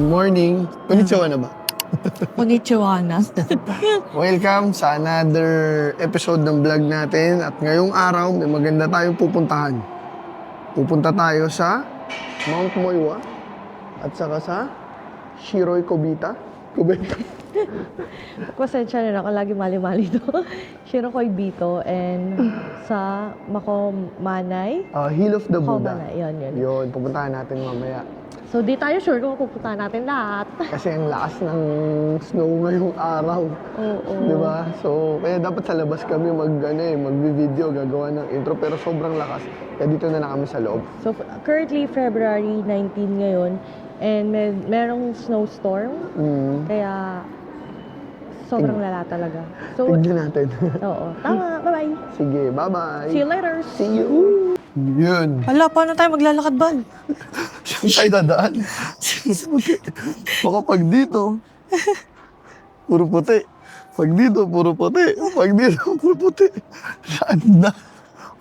morning. Konnichiwa na ba? Konnichiwa na. Welcome sa another episode ng vlog natin. At ngayong araw, may maganda tayong pupuntahan. Pupunta tayo sa Mount Moiwa at saka sa Shiroi Kobita. Pasensya na ako, lagi mali-mali to. Shirokoi Bito and sa Makomanay. Hill of the Buddha. Makomanay, yun. Yun, pupuntahan natin mamaya. So di tayo sure kung pupuntahan natin lahat. Kasi ang lakas ng snow ngayong araw. Oo. Di ba? So, kaya dapat sa labas kami mag-video, gagawa ng intro. Pero sobrang lakas. Kaya dito na lang kami sa loob. So currently February 19 ngayon and merong snowstorm. Kaya sobrang lala talaga. So, Tignan natin. oo. Tama. Bye-bye. Sige, bye-bye. See you later. See you. Yun. Hala, paano tayo maglalakad ba? Saan tayo dadaan? Baka pag dito, puro puti. Pag dito, puro puti. Pag dito, puro puti. Saan na?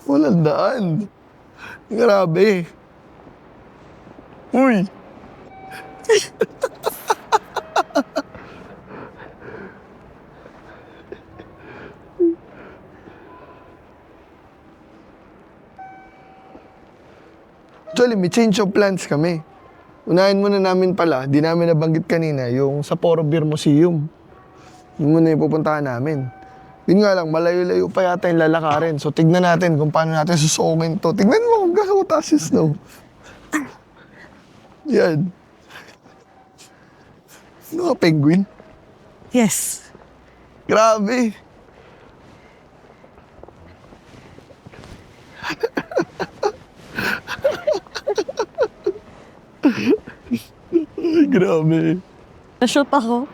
Walang daan. Grabe. Uy! Actually, may change of plans kami. Unahin muna namin pala, di namin nabanggit kanina, yung Sapporo Beer Museum. Yun muna yung pupuntahan namin. Yun nga lang, malayo-layo pa yata yung lalakarin. So, tignan natin kung paano natin susungin to. Tignan mo kung gano'n taas yung snow. Yan. Ano ka, penguin? Yes. Grabe. Ay, grabe. Na-shoot ako.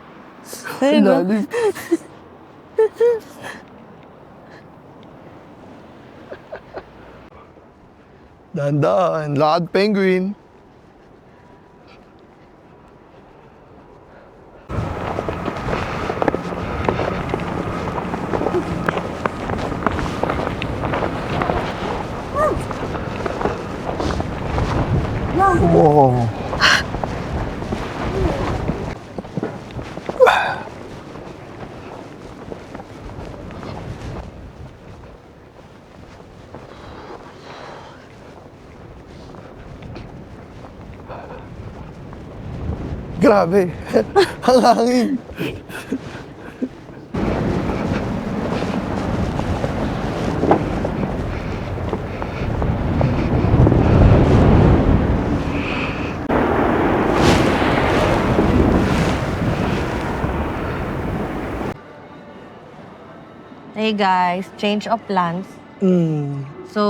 Ay, Ayun, no? lalim. Dahan-dahan. Lakad penguin. Wow. Grabe. Ang hangin. Hey guys, change of plans. So,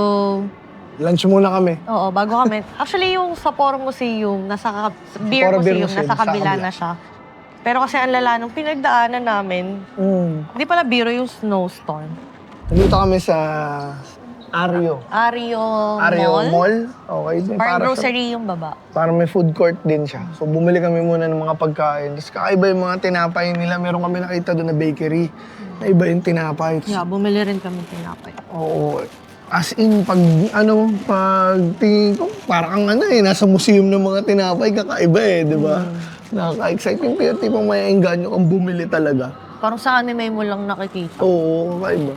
Lunch muna kami. oo, bago kami. Actually, yung Sapporo Museum, Beer Sapporo Beer Museum, Museum, nasa sa kabila kabila. na siya. Pero kasi ang lala nung pinagdaanan namin, hindi pala biro yung snowstorm. Nandito kami sa Ario. Ario Ario Mall. Mall. Okay. Parang Para grocery yung baba. Parang may food court din siya. So bumili kami muna ng mga pagkain. Tapos kakaiba yung mga tinapay nila. Meron kami nakita doon na bakery. Na iba yung tinapay. Yeah, bumili rin kami tinapay. Oo. As in, pag tingin ko, parang nasa museum ng mga tinapay, kakaiba di ba? Nakaka-exciting, pero tipong may engganyo kang bumili talaga. Parang sa anime mo lang nakikita. Oo, kakaiba.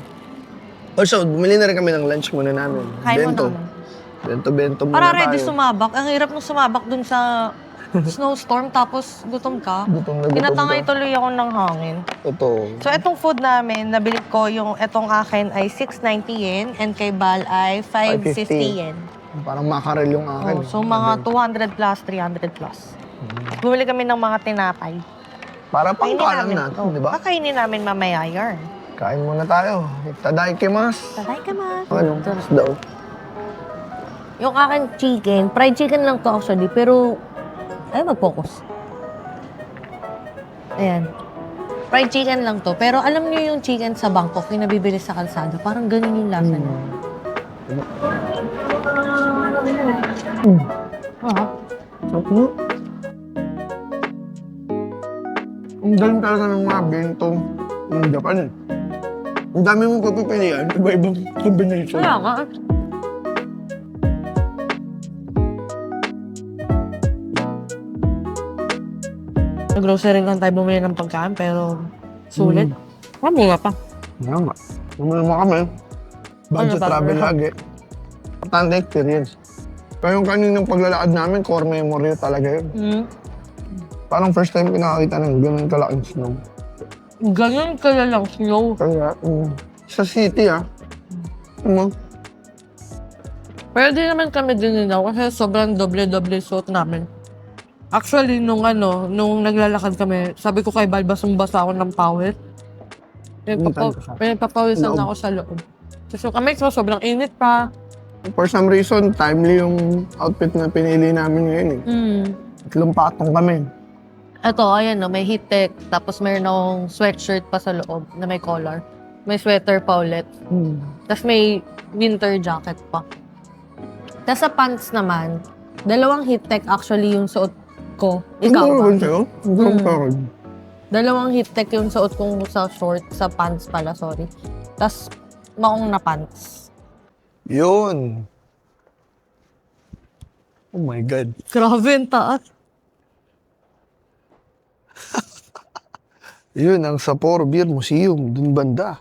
Also, bumili na rin kami ng lunch muna namin. Kain mo Bento. naman. Bento muna Para tayo. ready sumabak. Ang hirap nung sumabak dun sa snowstorm tapos gutom ka. Gutom na gutom Tinatangay ka. tuloy ako ng hangin. Totoo. So, etong food namin, nabili ko yung etong akin ay 690 yen and kay Bal ay 550 yen. Parang makarel yung akin. Oh, so, mga 200 plus, 300 plus. Bumili kami ng mga tinapay. Para pang kalang namin. natin, di ba? Kakainin namin mamaya yarn. Kain muna tayo. Itadaikimasu. Tatay ka man. Ano? Daw. Yung akin chicken, fried chicken lang to actually, pero ay mag-focus. Ayan. Fried chicken lang to, pero alam niyo yung chicken sa Bangkok, yung nabibili sa kalsada, parang ganun yung lasa niya. Ako? Ang galing talaga ng mga bento ng Japan. Ang dami mong papipilian, iba-ibang combination. Kaya nga. Nag-grocery lang tayo bumili ng pagkain, pero sulit. Mura pa. Nga nga. Bumili mo kami. Budget Ano ba? travel lagi. Importante experience. Pero yung kaninang paglalakad namin, core memory talaga yun. Parang first time ko nakakita ng ganun kalaking snow. Ganun kaya lang snow. Kaya, sa city Pero di naman kami dininaw kasi sobrang doble-doble suot namin. Actually, nung naglalakad kami, sabi ko kay Bal, basang-basa ako ng pawis. Pinagpapawisan Loob. ako sa loob. So kami, sobrang init pa. For some reason, timely yung outfit na pinili namin ngayon eh. Tatlong patong kami. Ito, ayan no, may heat tech, tapos mayroon akong sweatshirt pa sa loob na may collar. May sweater pa ulit. Tapos may winter jacket pa. Tapos sa pants naman, dalawang heat tech actually yung suot ko. Ikaw ba? Dalawang heat tech yung suot kong sa short, sa pants pala, sorry. Tapos maong na pants. Yun. Oh my God. Grabe ang taas. Yun, ang Sapporo Beer Museum, dun banda.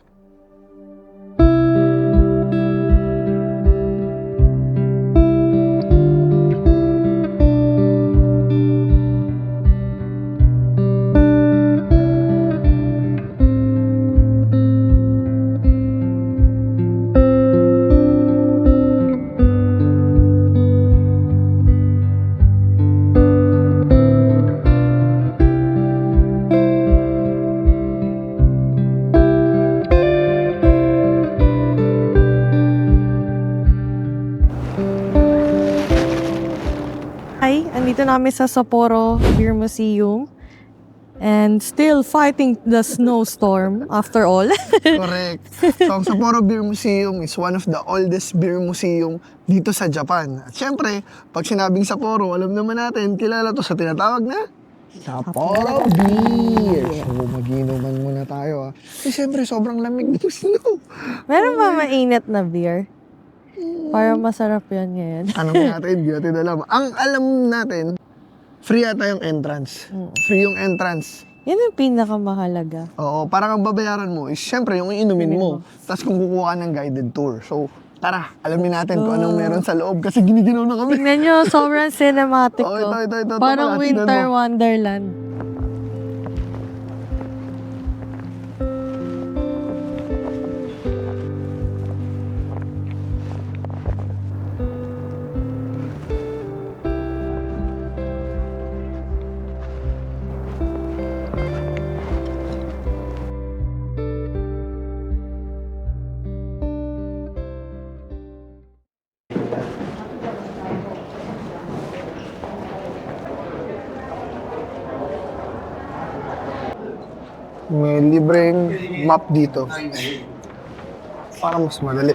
Hi, andito namin sa Sapporo Beer Museum. And still fighting the snowstorm after all. Correct. So, ang Sapporo Beer Museum is one of the oldest beer museum dito sa Japan. At syempre, pag sinabing Sapporo, alam naman natin, kilala to sa tinatawag na Sapporo Beer. So, mag-inuman muna tayo. Syempre, sobrang lamig ng snow. Meron ba mainit na beer? Para masarap yan ngayon. Tanong natin, di natin alam. Ang alam natin, free ata yung entrance. Free yung entrance. Yan yung pinakamahalaga. Oo, parang ang babayaran mo is syempre yung iinumin mo. Tapos kung kukuha ka ng guided tour. So, tara, alamin natin kung anong meron sa loob kasi giniginaw na kami. Tingnan nyo, sobrang cinematic Oh, to. ito. Parang Tingnan Winter mo. Wonderland. May libreng map dito. Para mas madali.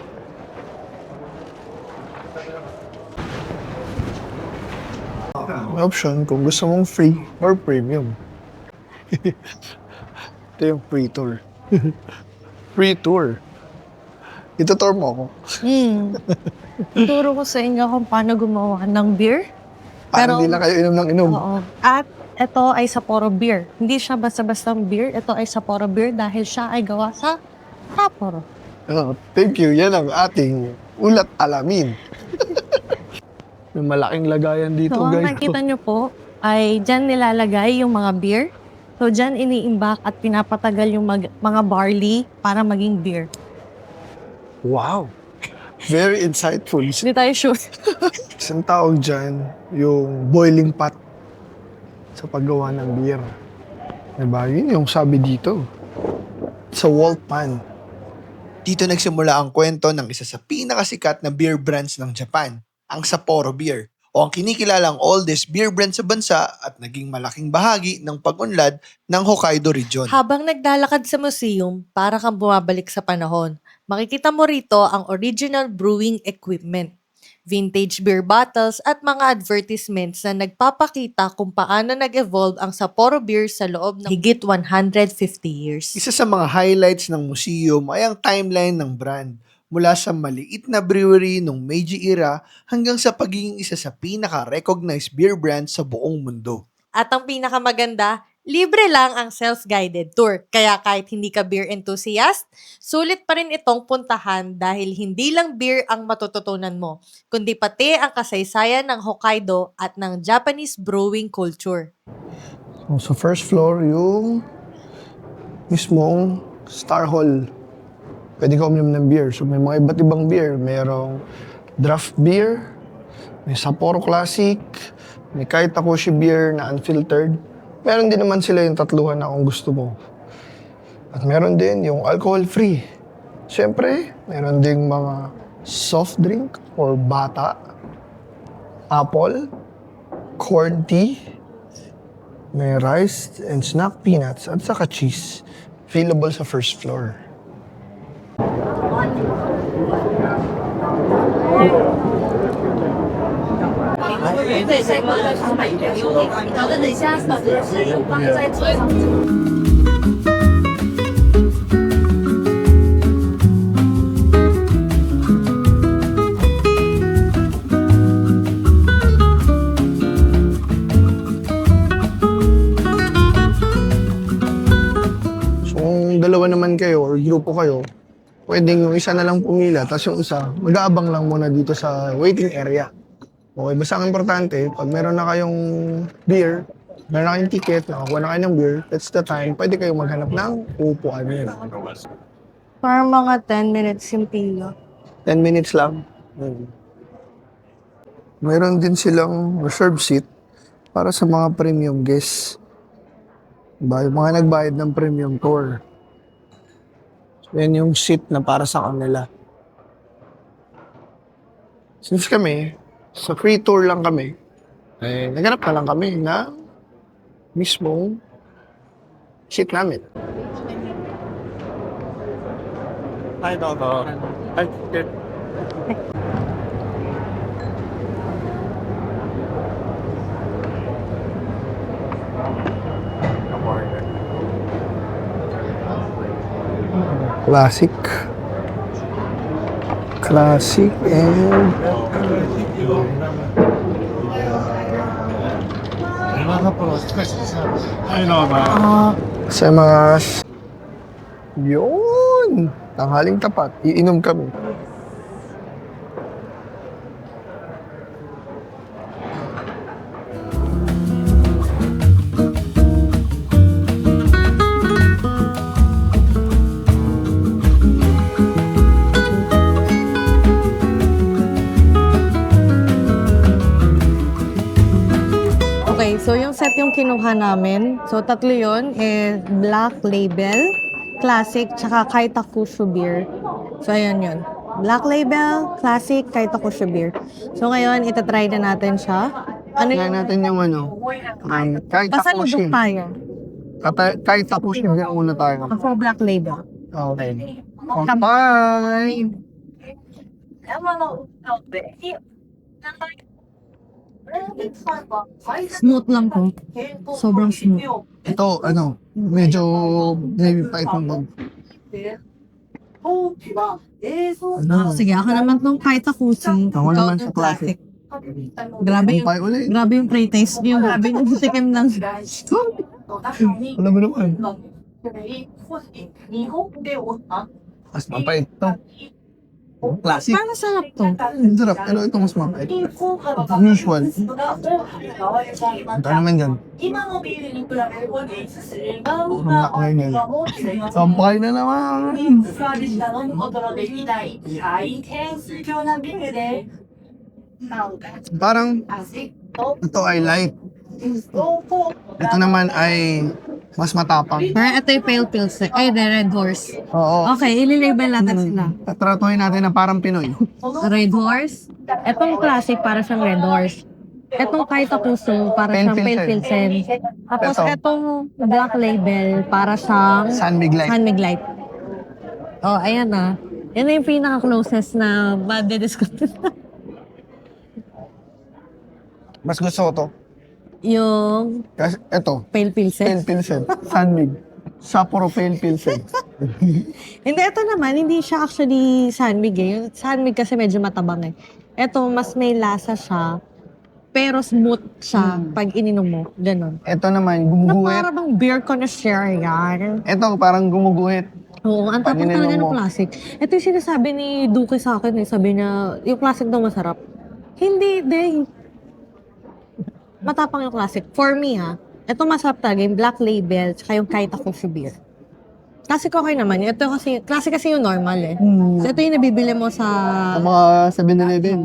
May option kung gusto mong free or premium. Ito yung free tour. Free tour. Ito-tour mo ako. Turo ko sa inyo kung paano gumawa ng beer. Para hindi lang kayo inom ng inom. Oo. At ito ay Sapporo Beer. Hindi siya basta-bastang beer. Ito ay Sapporo Beer dahil siya ay gawa sa Sapporo. Oh, thank you. Yan ang ating ulat alamin. May malaking lagayan dito, So, ang guys. nakikita nyo po ay dyan nilalagay yung mga beer. So, dyan iniimbak at pinapatagal yung mga barley para maging beer. Wow. Very insightful. Hindi tayo sure. Isang tawag dyan, yung boiling pot sa paggawa ng beer. Diba? Yun yung sabi dito. Sa wall pan. Dito nagsimula ang kwento ng isa sa pinakasikat na beer brands ng Japan, ang Sapporo Beer, o ang kinikilalang oldest beer brand sa bansa at naging malaking bahagi ng pag-unlad ng Hokkaido region. Habang naglalakad sa museum, para kang bumabalik sa panahon, makikita mo rito ang original brewing equipment, vintage beer bottles at mga advertisements na nagpapakita kung paano nag-evolve ang Sapporo Beer sa loob ng higit 150 years. Isa sa mga highlights ng museum ay ang timeline ng brand, mula sa maliit na brewery nung Meiji era hanggang sa pagiging isa sa pinaka-recognized beer brand sa buong mundo. At ang pinakamaganda, Libre lang ang self-guided tour, kaya kahit hindi ka beer enthusiast, sulit pa rin itong puntahan dahil hindi lang beer ang matututunan mo, kundi pati ang kasaysayan ng Hokkaido at ng Japanese brewing culture. So, sa first floor, yung mismong Star Hall. Pwede ka uminom ng beer. So, may mga iba't ibang beer. Merong draft beer, may Sapporo Classic, may Kaitakoshi beer na unfiltered. Meron din naman sila yung tatluhan na kung gusto mo. At meron din yung alcohol-free. Siyempre, meron ding mga soft drink or bata, apple, corn tea, may rice and snack peanuts at saka cheese. Available sa first floor. So kung dalawa naman kayo or grupo kayo, pwedeng yung isa na lang pumila, tapos yung isa, mag-aabang lang muna dito sa waiting area. Okay, basta ang importante, pag meron na kayong beer, meron na kayong ticket, nakakuha na kayo ng beer, that's the time, pwede kayong maghanap ng upuan nyo. Parang mga 10 minutes yung pila. 10 minutes lang. Meron din silang reserve seat para sa mga premium guests. Diba? Yung mga nagbayad ng premium tour. So, yan yung seat na para sa kanila. Since kami, sa free tour lang kami, eh, naghanap na lang kami na mismong seat namin. Hi, Dodo. Hi, good. Classic. Classic and Hi, Dodo. sa mga... Yun! Tanghaling tapat. Iinom kami. Okay, so yung set yung kinuha namin. So tatlo yun, Black Label, Classic, tsaka Kaitakushu Beer. So ayun yun. Black Label, Classic, Kaitakushu Beer. So ngayon, itatry na natin siya. Ano Kaya yung... natin yung ano, kahit Pasalubok tayo. kahit tapos yung una tayo. Ako Black Label. Okay. Bye! Smooth lang to. Sobrang smooth. Ito, ano, medyo heavy pa itong bag. Sige, ako naman tong Kaitakushu. Ako Ikaw naman tong sa Classic. Grabe Ang yung, pay ulit. grabe yung pre-taste niyo. Grabe yung tikim ng... Alam mo naman. Mas mapait to. Classic. Parang sarap to. Ang sarap, pero ito mas mapait. Usual. Ito naman yan. Ang ngayon yan. Sampay na naman. Parang ito ay light. Ito naman ay mas matapang. Pero ito yung pale pills. Ay, the Red Horse. Oo. Okay, ililabel natin sila. Tatratuhin natin na parang Pinoy. Red Horse. Etong Classic para siyang Red Horse. Etong Kaitakushu para siyang Pale Pilsen. Tapos Ito. etong Black Label para siyang San Miguel. Handmade Light. Oh, ayan na. Yan na yung pinaka-closest na madidiscuss. Mas gusto ko to. Yung Kasi ito, Pale Pilsen. Pale Pilsen. San Miguel. Sapporo Pale Pilsen. Hindi, ito naman, hindi siya actually San Miguel. Yung San Miguel kasi medyo matabang eh. Ito, mas may lasa siya. pero smooth siya pag ininom mo. Ganon. Ito naman, Na gumuguhit. para bang beer connoisseur yan. Ito, parang gumuguhit. Oo, ang tapang Pag talaga ininom ng mo. classic. Ito yung sinasabi ni Duque sa akin eh. Sabi niya, yung classic daw masarap. Hindi, din. Matapang yung classic. For me ha, ito masarap talaga yung Black Label tsaka yung Kaita Koshu beer. Classic okay naman. Ito kasi, classic kasi yung normal eh. So ito yung nabibili mo sa... Sa mga 7-Eleven.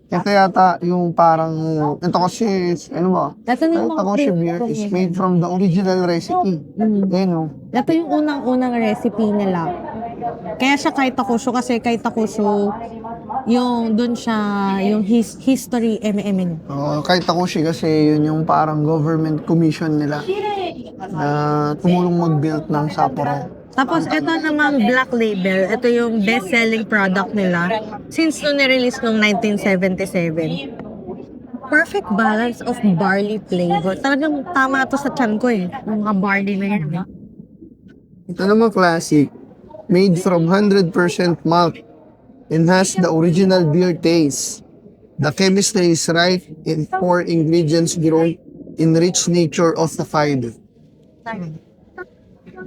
Ito yata yung parang, ito kasi, ano ba? Ito na yung Ito mga kasi beer is made from the original recipe. Ayan o. Ito yung unang-unang recipe nila. Kaya siya Kaita Koshu kasi Kaita Koshu, yung dun siya, yung history, eme-eme. Kahit ako siya kasi yun yung parang government commission nila na tumulong mag-build ng Sapporo. Tapos, ito namang Black Label. Ito yung best-selling product nila since nung nirelease noong 1977. Perfect balance of barley flavor. Talagang tama to sa tiyan ko eh. Yung mga barley na yan. Ito naman classic, made from 100% malt and has the original beer taste. The chemistry is right in 4 ingredients grown in rich nature of the fiber.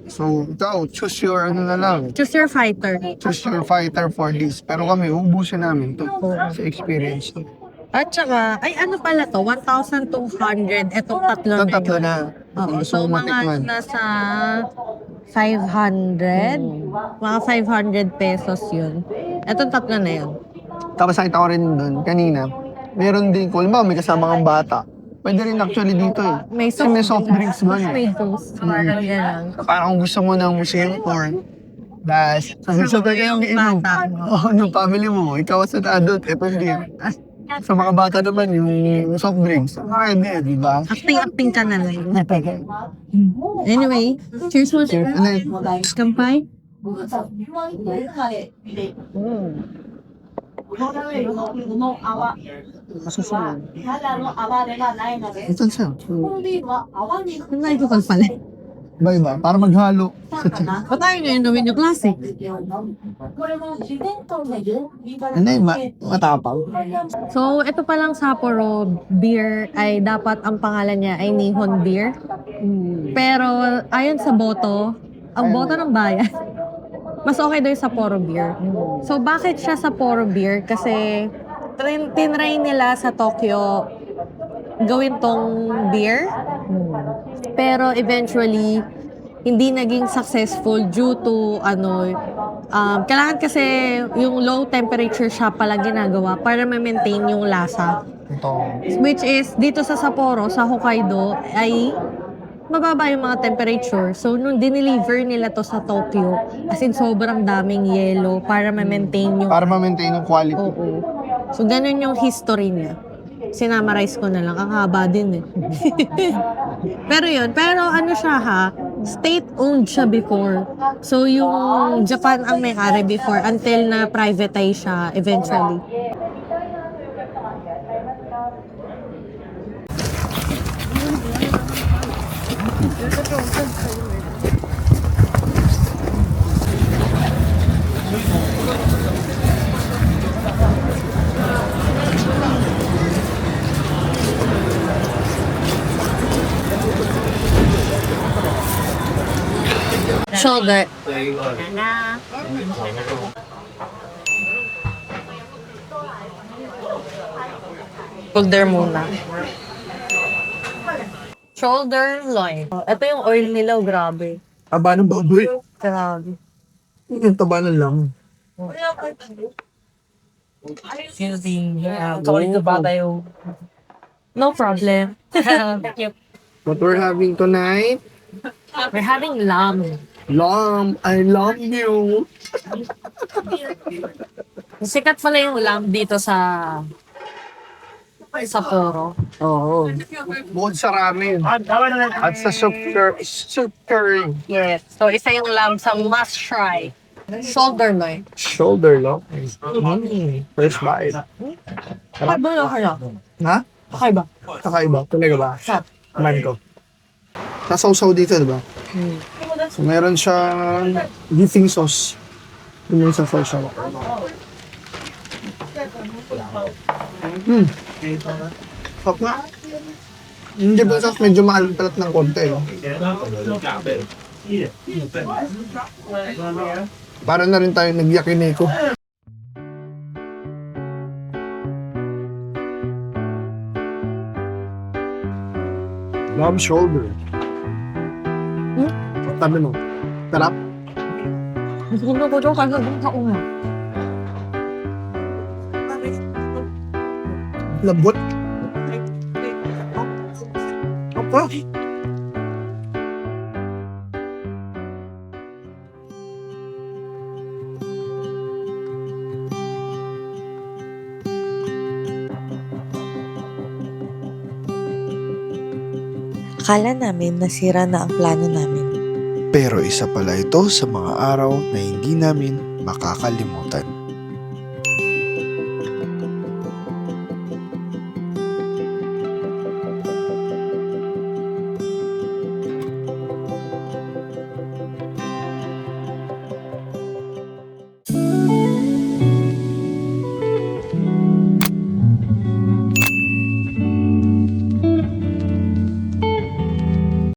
So, ikaw, choose your ano na lang. Choose your fighter. Choose your fighter for this. Pero kami, ubusin namin to sa experience. At saka, ay ano pala to? 1,200. Etong tatlo Itong tatlo yun. na. Oo, Gusto so ko matikman. mga nasa 500. Mga 500 pesos yun. Etong tatlo na yun. Tapos nakita ko rin doon kanina, meron din, kung ba may kasama kang bata, pwede rin actually dito eh. May Kasi may soft drinks doon eh. May toast. Parang yan lang. Parang kung gusto mo ng museum tour, das, sabay kayong inom. Oo, ng family mo, ikaw as an adult, ito hindi. Sa mga bata naman, yung soft drinks, pwede, di ba? Acting-acting ka na lang. Anyway, cheers mo. Cheers. Ano yun? Kampay. Masusunod. Ito siya. Ang layo ko pala. Iba-iba, para maghalo. Ba't tayo ngayon gawin yung classic? Ano yun, matapang. So, ito palang Sapporo beer ay dapat ang pangalan niya ay Nihon Beer. Pero ayon sa boto, ang boto ng bayan, mas okay daw yung Sapporo Beer. So, bakit siya Sapporo Beer? Kasi tinry nila sa Tokyo gawin tong beer. Pero eventually, hindi naging successful due to kailangan kasi yung low temperature siya pala ginagawa para ma-maintain yung lasa. Ito. Which is, dito sa Sapporo, sa Hokkaido, ay mababa yung mga temperature. So, nung dineliver nila to sa Tokyo, as in sobrang daming yelo para ma-maintain yung... Para ma-maintain yung quality. Oo. So, ganun yung history niya. Sinamarize ko na lang. Ang haba din eh. Pero yun. Pero ano siya ha? State-owned siya before. So, yung Japan ang may-ari before until na privatize siya eventually. Shoulder. Shoulder muna. Shoulder loin. Ito yung oil nila, grabe. Aba ng baboy. Grabe. Yung taba na lang. No problem. What we're having tonight? We're having lamb. Lamb, I love you. Sikat pala yung lamb dito sa Sapporo. Oo. Bukod sa ramen. At sa soup curry. Yes. So, isa yung lamb sa must try. Shoulder loin. Shoulder long. First bite. Kakaiba na kaya? Ha? Kakaiba. Kakaiba. Talaga ba? Sarap. Man ko. Nasawsaw dito, di ba? So, meron siyang dipping sauce. Yun yung sa sauce siya. Hindi ba sa medyo maalat ng konti, no? Para na rin tayo nagyakiniko. Lamb shoulder. Tabi mo. Sarap. Gusto ko ito kasi sa una. Lambot. Apa? Akala namin nasira na ang plano namin. Pero isa pala ito sa mga araw na hindi namin makakalimutan.